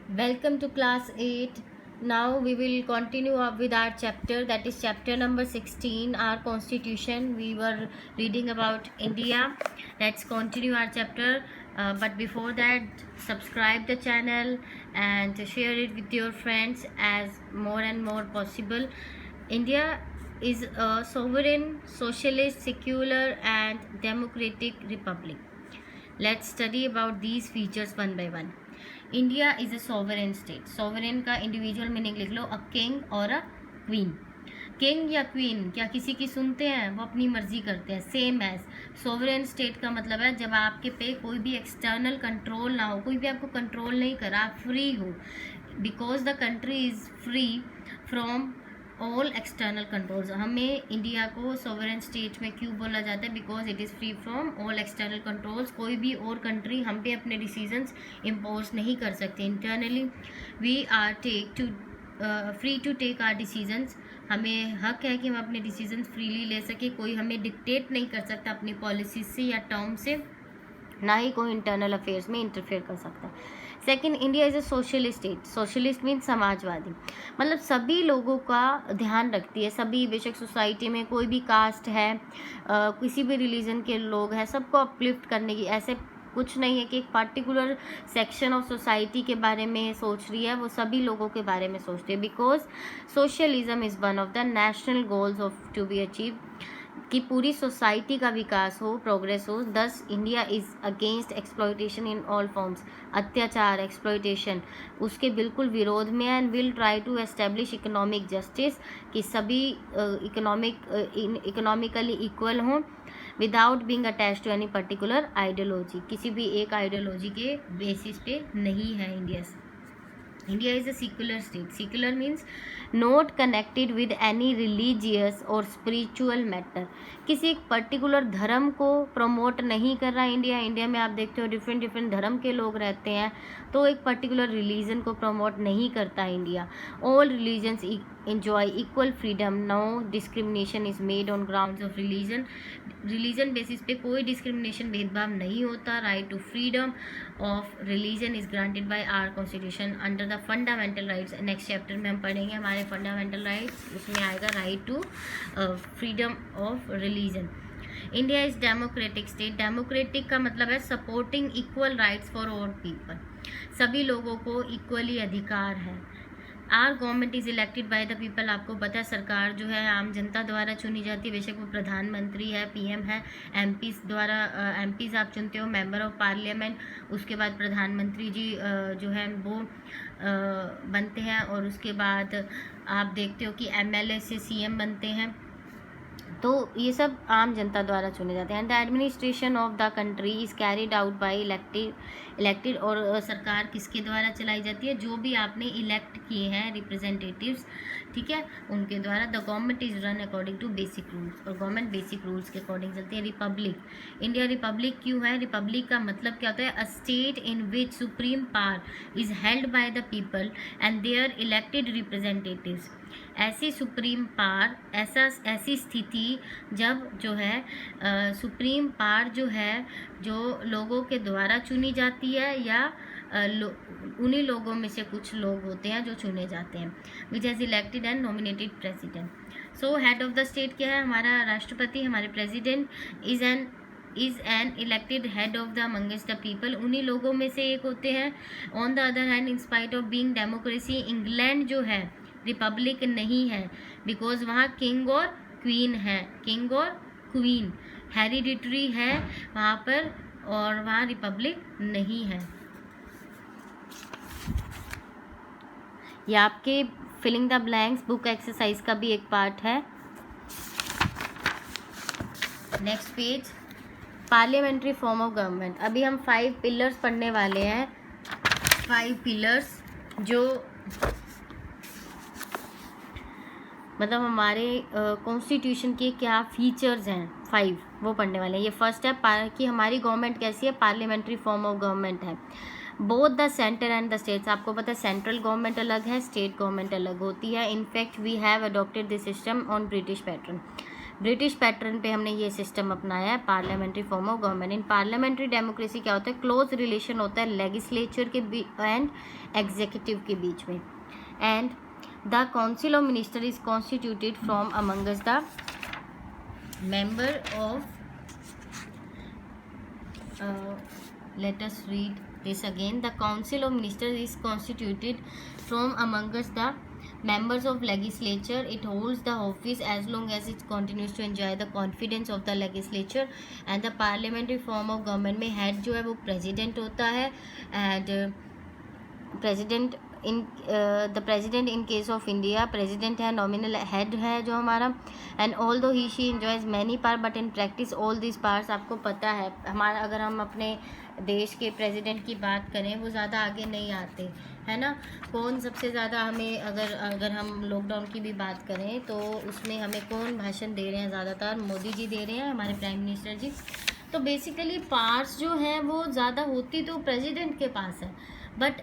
Welcome to class 8. Now we will continue up with our chapter, that is chapter number 16, our constitution. We were reading about India. Let's continue our chapter. But before that, subscribe the channel and share it with your friends as more and more possible. India is a sovereign, socialist, secular and democratic republic. Let's study about these features one by one. India is a sovereign state. Sovereign का individual meaning लिख लो, a king और a queen. King या queen क्या किसी की सुनते हैं? वो अपनी मर्जी करते हैं. सेम एज सॉवरेन स्टेट का मतलब है जब आपके पे कोई भी एक्सटर्नल कंट्रोल ना हो, कोई भी आपको कंट्रोल नहीं करा, आप फ्री हो. Because the country is free from all external controls. हमें इंडिया को सॉवरेन स्टेट में क्यों बोला जाता है? Because it is free from all external controls. कोई भी और कंट्री हम पे अपने डिसीजंस इम्पोज नहीं कर सकते. Internally we are free to take our decisions. हमें हक है कि हम अपने डिसीजंस फ्रीली ले सके. कोई हमें डिक्टेट नहीं कर सकता अपनी पॉलिसी से या टर्म से, ना ही कोई इंटरनल अफेयर्स में इंटरफेयर कर सकता है. Second, India is a socialist state. Socialist means Samajwadi, मतलब सभी लोगों का ध्यान रखती है. सभी, बेशक सोसाइटी में कोई भी कास्ट है, किसी भी रिलीजन के लोग हैं, सबको अपलिफ्ट करने की. ऐसे कुछ नहीं है कि एक पर्टिकुलर सेक्शन ऑफ सोसाइटी के बारे में सोच रही है, वो सभी लोगों के बारे में सोचती है. Because socialism is one of the national goals of to be achieve, कि पूरी सोसाइटी का विकास हो, प्रोग्रेस हो. This India is against exploitation in all forms. अत्याचार, एक्सप्लॉयटेशन उसके बिल्कुल विरोध में है. And will try to establish economic justice, कि सभी इकोनॉमिकली इक्वल हों without being attach to any particular ideology. किसी भी एक आइडियोलॉजी के बेसिस पे नहीं है इंडिया से. India is a secular state. Secular means not connected with any religious or spiritual matter. किसी एक पर्टिकुलर धर्म को प्रमोट नहीं कर रहा इंडिया. इंडिया में आप देखते हो डिफरेंट धर्म के लोग रहते हैं, तो एक पर्टिकुलर रिलीजन को प्रमोट नहीं करता India. All religions enjoy equal freedom. No discrimination is made on grounds of religion. Religion basis पे कोई डिस्क्रिमिनेशन, भेदभाव नहीं होता. Right to freedom of religion is granted by our constitution under the fundamental rights. Next chapter में हम पढ़ेंगे हमारे fundamental rights, उसमें आएगा right to freedom of religion. India is democratic state. Democratic का मतलब है supporting equal rights for all people. सभी लोगों को इक्वली अधिकार है. Our government is elected by the people. आपको पता है सरकार जो है आम जनता द्वारा चुनी जाती है. बेशक वो प्रधानमंत्री है, पीएम है, एमपीज द्वारा एमपीज आप चुनते हो, मेंबर ऑफ पार्लियामेंट. उसके बाद प्रधानमंत्री जी जो है वो बनते हैं, और उसके बाद आप देखते हो कि एमएलए से सीएम बनते हैं. तो ये सब आम जनता द्वारा चुने जाते हैं. The administration of the country is carried out by elected. और सरकार किसके द्वारा चलाई जाती है? जो भी आपने इलेक्ट किए हैं रिप्रेजेंटेटिव्स, ठीक है, उनके द्वारा. The government is run according to basic rules. और गवर्नमेंट बेसिक रूल्स के अकॉर्डिंग चलती है. रिपब्लिक. इंडिया रिपब्लिक क्यों है? रिपब्लिक का मतलब क्या होता है? A state in which supreme power is held by the people and their elected representatives. ऐसी सुप्रीम पावर, ऐसी स्थिति जब जो है सुप्रीम पावर जो है जो लोगों के द्वारा चुनी जाती है, या उन्हीं लोगों में से कुछ लोग होते हैं जो चुने जाते हैं. Which has elected and nominated president. So head of the state क्या है? हमारा राष्ट्रपति, हमारे president is an elected head of the amongst the people. उन्हीं लोगों में से एक होते हैं. On the other hand, in spite of being democracy, England जो है रिपब्लिक नहीं है. बिकॉज वहाँ किंग और क्वीन है. किंग और क्वीन हेरिडिटरी है वहाँ पर, और वहाँ रिपब्लिक नहीं है. ये आपके filling the blanks book exercise का भी एक पार्ट है. Next page, parliamentary form of government. अभी हम 5 पिलर्स पढ़ने वाले हैं. 5 पिलर्स जो मतलब हमारे कॉन्स्टिट्यूशन के क्या फीचर्स हैं, 5 वो पढ़ने वाले हैं. ये फर्स्ट है कि हमारी गवर्नमेंट कैसी है? पार्लियामेंट्री फॉर्म ऑफ गवर्नमेंट है. Both the centre and the states. आपको पता है सेंट्रल गवर्नमेंट अलग है, स्टेट गवर्नमेंट अलग होती है. In fact we have adopted this system on British pattern. British pattern पे हमने ये सिस्टम अपनाया है, parliamentary form of government. In parliamentary democracy क्या होता है, क्लोज रिलेशन होता है लेजिस्लेचर के एंड एग्जीक्यूटिव के बीच में। And the council of minister is constituted from Among Us the member of let us read this again. The council of ministers is constituted from amongst the members of legislature. It holds the office as long as it continues to enjoy the confidence of the legislature. And the parliamentary form of government में head जो है वो president होता है, and president in the president in case of India president है, nominal head है जो हमारा। And all though he she enjoys many part but in practice all this parts. आपको पता है हमारा, अगर हम अपने देश के प्रेसिडेंट की बात करें वो ज़्यादा आगे नहीं आते, है ना। कौन सबसे ज़्यादा हमें, अगर हम लॉकडाउन की भी बात करें तो उसमें हमें कौन भाषण दे रहे हैं, ज़्यादातर मोदी जी दे रहे हैं, हमारे प्राइम मिनिस्टर जी। तो बेसिकली पार्ट्स जो हैं वो ज़्यादा होती तो प्रेसिडेंट के पास है, बट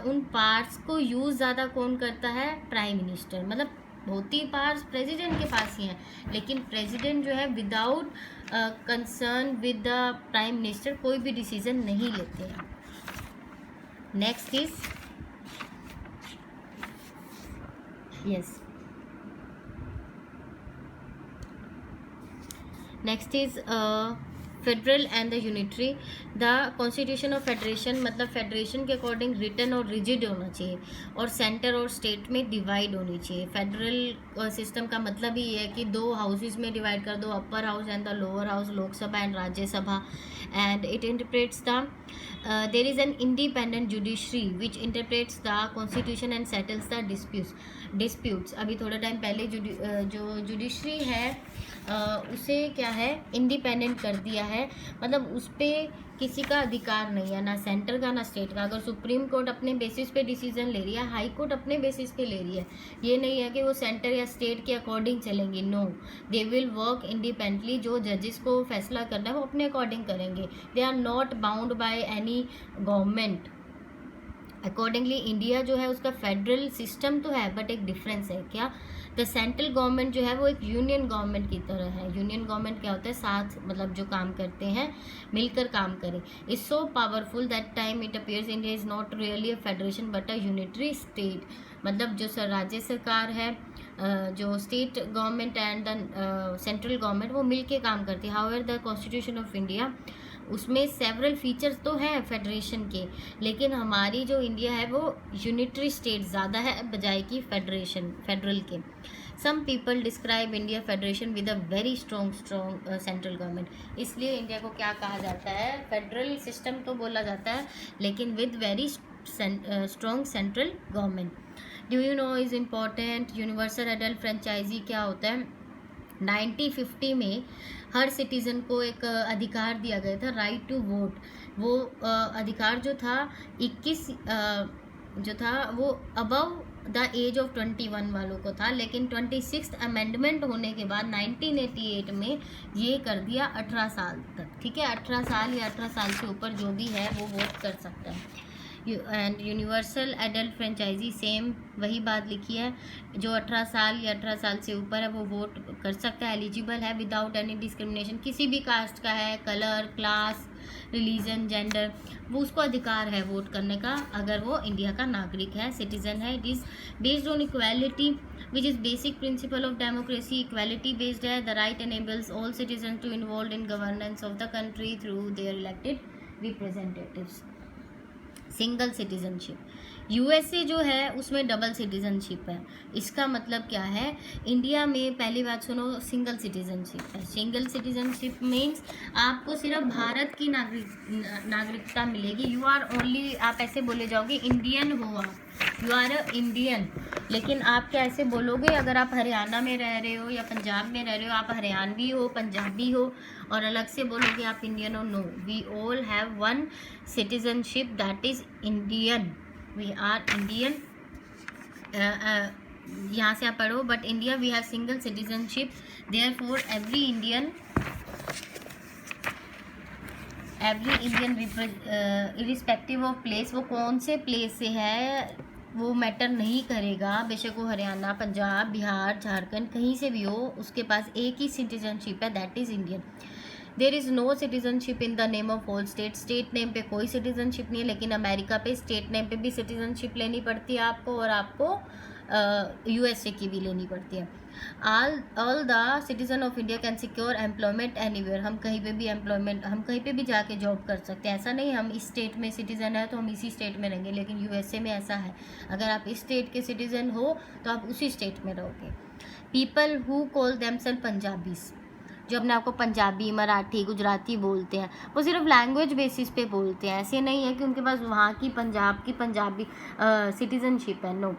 उन पार्ट्स को यूज़ ज़्यादा कौन करता है, प्राइम मिनिस्टर। मतलब होती पार्ट्स प्रेसिडेंट के पास ही हैं, लेकिन प्रेसिडेंट जो है without concern with the prime minister कोई भी डिसीजन नहीं लेते हैं। Next is yes next is federal and the unitary. The constitution of federation मतलब फेडरेशन के अकॉर्डिंग रिटन और रिजिड होना चाहिए, और सेंटर और स्टेट में डिवाइड होनी चाहिए। फेडरल सिस्टम का मतलब ही ये है कि दो हाउसेस में डिवाइड कर दो, upper house and the lower house, Lok Sabha and Rajya Sabha. And it interprets the there is an independent judiciary which interprets the constitution and settles the disputes. अभी थोड़ा टाइम पहले जो जुडिशरी है उसे क्या है, इंडिपेंडेंट कर दिया है, मतलब उस पर किसी का अधिकार नहीं है, ना सेंटर का ना स्टेट का। अगर सुप्रीम कोर्ट अपने बेसिस पे डिसीजन ले रही है, हाई कोर्ट अपने बेसिस पे ले रही है, ये नहीं है कि वो सेंटर या स्टेट के अकॉर्डिंग चलेंगी। No, they will work independently. जो जजेस को फैसला करना है वो अपने अकॉर्डिंग करेंगे। They are not bound by any government. Accordingly India जो है उसका फेडरल सिस्टम तो है, बट एक डिफरेंस है क्या, द सेंट्रल गवर्नमेंट जो है वो एक यूनियन गवर्नमेंट की तरह है। यूनियन गवर्नमेंट क्या होता है, साथ मतलब जो काम करते हैं मिलकर काम करें। Is so powerful that time it appears India is not really a federation but a unitary state. मतलब जो राज्य सरकार है, जो state government and the central government वो मिल के काम करती है। However the constitution of India उसमें सेवरल फीचर्स तो हैं फेडरेशन के, लेकिन हमारी जो इंडिया है वो यूनिटरी स्टेट ज़्यादा है बजाय कि फेडरल के। Some people describe India federation with a very strong central government. इसलिए इंडिया को क्या कहा जाता है, फेडरल सिस्टम तो बोला जाता है, लेकिन with very strong central government. Do you know is important universal adult franchise क्या होता है। 1950 में हर सिटीज़न को एक अधिकार दिया गया था, राइट टू वोट। वो अधिकार जो था 21 जो था वो अबव द एज ऑफ 21 वालों को था, लेकिन 26th अमेंडमेंट होने के बाद 1988 में ये कर दिया 18 साल तक। ठीक है, 18 साल या 18 साल से ऊपर जो भी है वो वोट कर सकता है। And universal adult franchise same वही बात लिखी है, जो 18 साल या 18 साल से ऊपर है वो वोट कर सकता है, एलिजिबल है विदाउट एनी डिस्क्रिमिनेशन। किसी भी कास्ट का है, कलर, क्लास, रिलीजन, जेंडर, वो उसको अधिकार है वोट करने का अगर वो इंडिया का नागरिक है, सिटीजन है। It is based on equality which is basic principle of democracy. Equality based है, the right enables all citizen to involve in governance of the country through their elected representatives. Single citizenship, USA जो है उसमें double citizenship है। इसका मतलब क्या है, India में पहली बात सुनो, सिंगल सिटीजनशिप है। सिंगल सिटीजनशिप मीन्स आपको सिर्फ भारत की नागरिकता मिलेगी। यू आर ओनली, आप ऐसे बोले जाओगे इंडियन हो आप, यू आर अ इंडियन। लेकिन आप क्या ऐसे बोलोगे, अगर आप हरियाणा में रह रहे हो या पंजाब में रह रहे हो, आप हरियाणवी हो, पंजाबी हो, और अलग से बोलोगे आप इंडियन हो। No, we all have one citizenship that is Indian. We are Indian. यहाँ से आप पढ़ो, but India we have single citizenship, therefore every Indian irrespective of place, वो कौन से प्लेस से है, वो मैटर नहीं करेगा, बेशक वो हरियाणा, पंजाब, बिहार, झारखंड कहीं से भी हो, उसके पास एक ही सिटीजनशिप है, that is Indian. There is no citizenship in the name of whole state. State name पे कोई सिटीजनशिप नहीं है, लेकिन अमेरिका पे स्टेट नेम पे भी सिटीजनशिप लेनी पड़ती है आपको, और आपको यूएसए की भी लेनी पड़ती है। All the citizen of India can secure employment anywhere. हम कहीं पे भी एम्प्लॉयमेंट, हम कहीं पे भी जाके जॉब कर सकते हैं। ऐसा नहीं हम इस स्टेट में सिटीजन है तो हम इसी स्टेट में रहेंगे, लेकिन यूएसए में ऐसा है, अगर आप इस स्टेट के सिटीजन हो तो आप उसी स्टेट में रहोगे। People who call themselves Punjabis, जो अपने आपको पंजाबी, मराठी, गुजराती बोलते हैं, वो सिर्फ लैंग्वेज बेसिस पे बोलते हैं। ऐसे नहीं है कि उनके पास वहाँ की पंजाब की पंजाबी सिटीजनशिप है, no.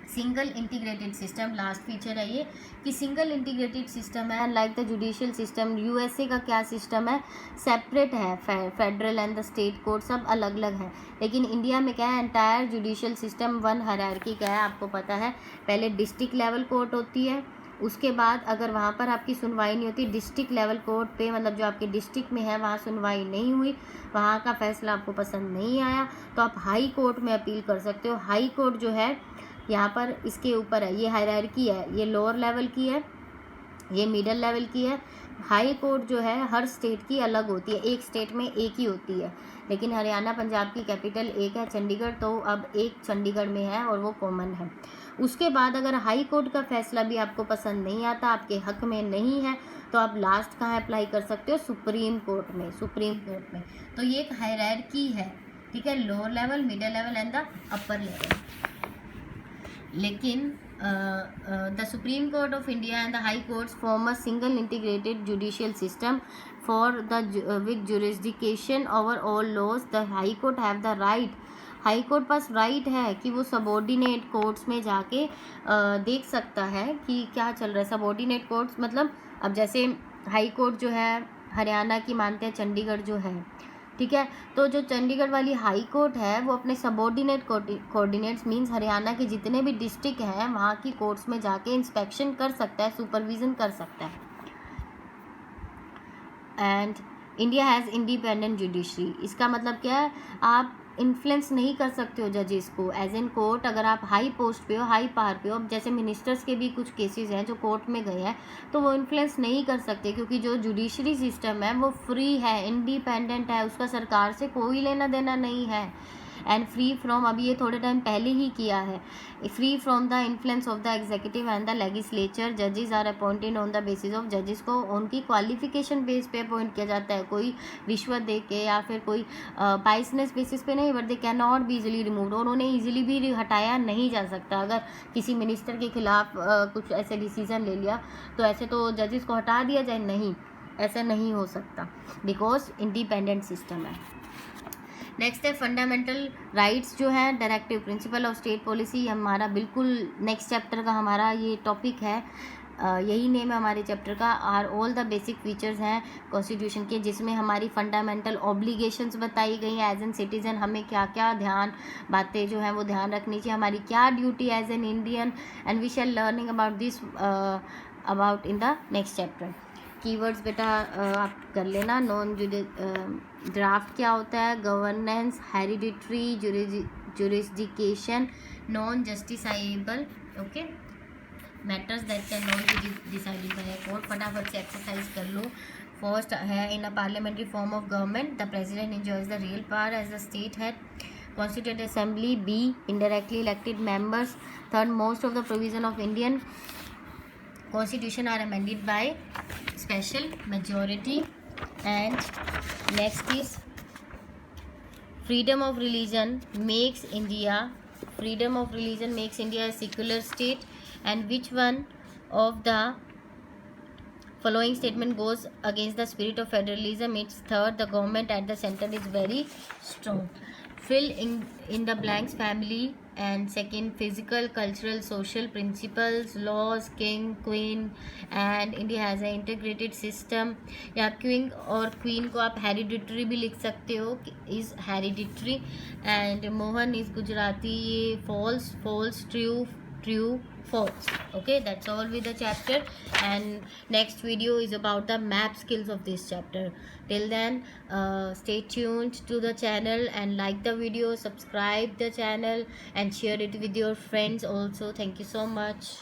Single integrated system, last feature है ये कि सिंगल इंटीग्रेटेड सिस्टम है। Like the judicial system, USA का क्या सिस्टम है, सेपरेट है, federal and the state court सब अलग अलग है। लेकिन इंडिया में क्या है, entire judicial system one hierarchy का है, आपको पता है। पहले डिस्ट्रिक्ट लेवल कोर्ट होती है, उसके बाद अगर वहाँ पर आपकी सुनवाई नहीं होती, डिस्ट्रिक्ट लेवल कोर्ट पे, मतलब जो आपके डिस्ट्रिक्ट में है वहाँ सुनवाई नहीं हुई, वहाँ का फैसला आपको पसंद नहीं आया, तो आप हाई कोर्ट में अपील कर सकते हो। हाई कोर्ट जो है यहाँ पर इसके ऊपर है, ये हायरार्की है, ये लोअर लेवल की है, ये मिडल लेवल की है। हाई कोर्ट जो है हर स्टेट की अलग होती है, एक स्टेट में एक ही होती है, लेकिन हरियाणा पंजाब की कैपिटल एक है चंडीगढ़, तो अब एक चंडीगढ़ में है और वो कॉमन है। उसके बाद अगर हाई कोर्ट का फैसला भी आपको पसंद नहीं आता, आपके हक में नहीं है, तो आप लास्ट कहाँ अप्लाई कर सकते हो, सुप्रीम कोर्ट में। सुप्रीम कोर्ट में तो ये एक हायरार्की है, ठीक है, lower level, middle level and the upper level. लेकिन the Supreme Court of India and the high courts form a single integrated judicial system for the with jurisdiction over all laws. The high court have the right, high court पास right है कि वो subordinate courts में जाके देख सकता है कि क्या चल रहा है। सबॉर्डिनेट कोर्ट्स मतलब, अब जैसे हाई कोर्ट जो है हरियाणा की मानते हैं चंडीगढ़ जो है, ठीक है, तो जो चंडीगढ़ वाली हाई कोर्ट है वो अपने सबॉर्डिनेट कोऑर्डिनेट्स मींस हरियाणा के जितने भी डिस्ट्रिक्ट हैं वहाँ की कोर्ट्स में जाके इंस्पेक्शन कर सकता है, सुपरविजन कर सकता है। And India has independent judiciary, इसका मतलब क्या है, आप इन्फ्लुएंस नहीं कर सकते हो जजेस को एज एन कोर्ट। अगर आप हाई पोस्ट पे हो, हाई पावर पे हो, जैसे मिनिस्टर्स के भी कुछ केसेस हैं जो कोर्ट में गए हैं, तो वो इन्फ्लुएंस नहीं कर सकते, क्योंकि जो जुडिशरी सिस्टम है वो फ्री है, इंडिपेंडेंट है, उसका सरकार से कोई लेना देना नहीं है। एंड फ्री फ्रॉम, अभी ये थोड़े टाइम पहले ही किया है, free from the influence of the executive and the legislature. जजेस are appointed on the basis of, जजेस को उनकी क्वालिफिकेशन बेस पे अपॉइंट किया जाता है, कोई रिश्वत दे के या फिर कोई बाइसनेस बेसिस पे नहीं, but they can not be easily removed, और उन्हें इजीली भी हटाया नहीं जा सकता। अगर किसी मिनिस्टर के खिलाफ कुछ ऐसे डिसीजन ले लिया तो ऐसे तो जजेस को हटा दिया जाए, नहीं, ऐसा नहीं हो सकता, बिकॉज इंडिपेंडेंट सिस्टम है। नेक्स्ट है फंडामेंटल राइट्स जो है, directive principle of state policy, हमारा बिल्कुल नेक्स्ट चैप्टर का हमारा ये टॉपिक है, यही नेम है हमारे चैप्टर का। Are all the basic features हैं कॉन्स्टिट्यूशन के, जिसमें हमारी फंडामेंटल ऑब्लिगेशंस बताई गई हैं एज एन सिटीजन, हमें क्या क्या बातें जो हैं वो ध्यान रखनी चाहिए, हमारी क्या duty as an Indian, and we shall learning about this about in the next chapter. Keywords बेटा आप कर लेना। नॉन ड्राफ्ट क्या होता है, governance, hereditary, jurisdiction, non justiciable, okay, matters that can not be decided by a court. फटाफट से exercise कर लो। फर्स्ट है, in a parliamentary form of government the president enjoys the real power as the state head. Constituent assembly, B, indirectly elected members। Third, most of the provision of Indian Constitution are amended by special majority। And next is freedom of religion makes India a secular state, and which one of the following statement goes against the spirit of federalism? It's third, the government at the center is very strong। Fill in the blanks, family, and second, physical, cultural, social principles, laws, king, queen, and India has an integrated system। या queen और queen को आप hereditary भी लिख सकते हो, is hereditary. And Mohan is Gujarati, false, true, true, false. Okay, that's all with the chapter, and next video is about the map skills of this chapter. Till then, stay tuned to the channel and like the video, subscribe the channel, and share it with your friends also. Thank you so much.